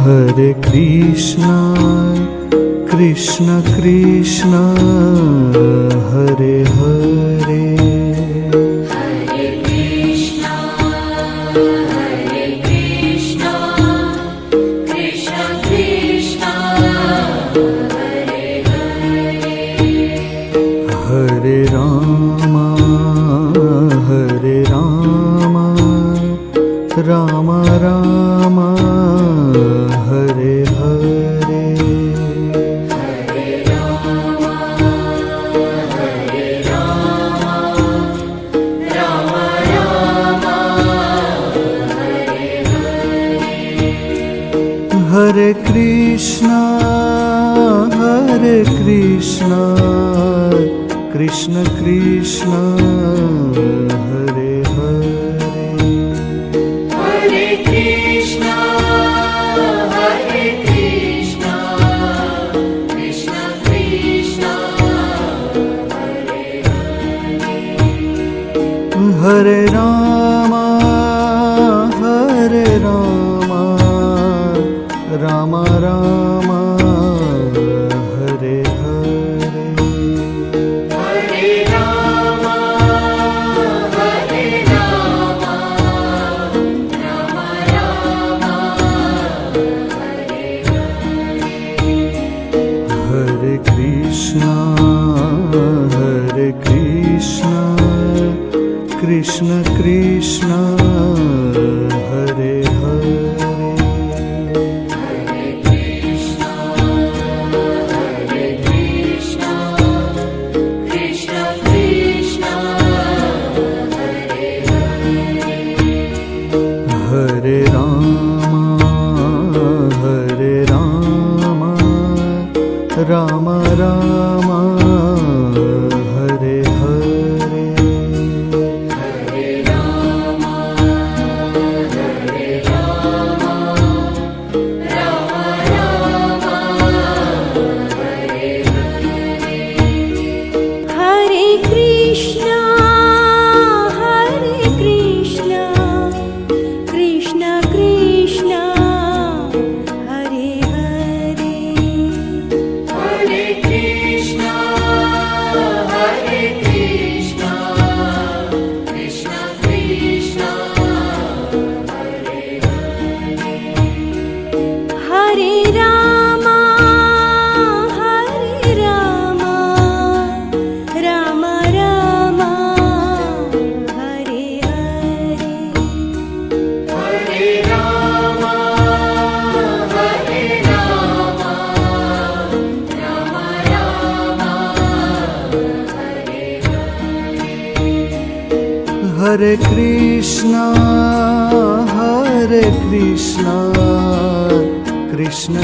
Hare Krishna, Krishna Krishna, Hare Hare. Hare Krishna, Krishna Krishna, Hare Hare. Hare Rama, Rama Rama, Hare Hare. Hare Rama, Rama Rama, Hare Hare. Hare Krishna, Krishna Krishna, Hare Hare. Hare Krishna, Krishna Krishna, Hare Hare. Hare Rama, Rama Rama, Hare Hare. Hare Rama, Rama Rama, Hare Hare. Hare Krishna, Krishna Krishna, Hare Hare. Hare Krishna, Krishna Krishna, Hare Hare. Hare Rama, Rama Rama, Hare Hare. Hare Rama, Rama Rama, Hare Hare. Hare Krishna, Krishna Krishna, Hare Hare. Hare Krishna, Krishna Krishna, Hare Hare. Hare Rama, Rama Rama, Hare Hare. Hare Rama, Rama Rama, Hare Hare. Hare Krishna, Krishna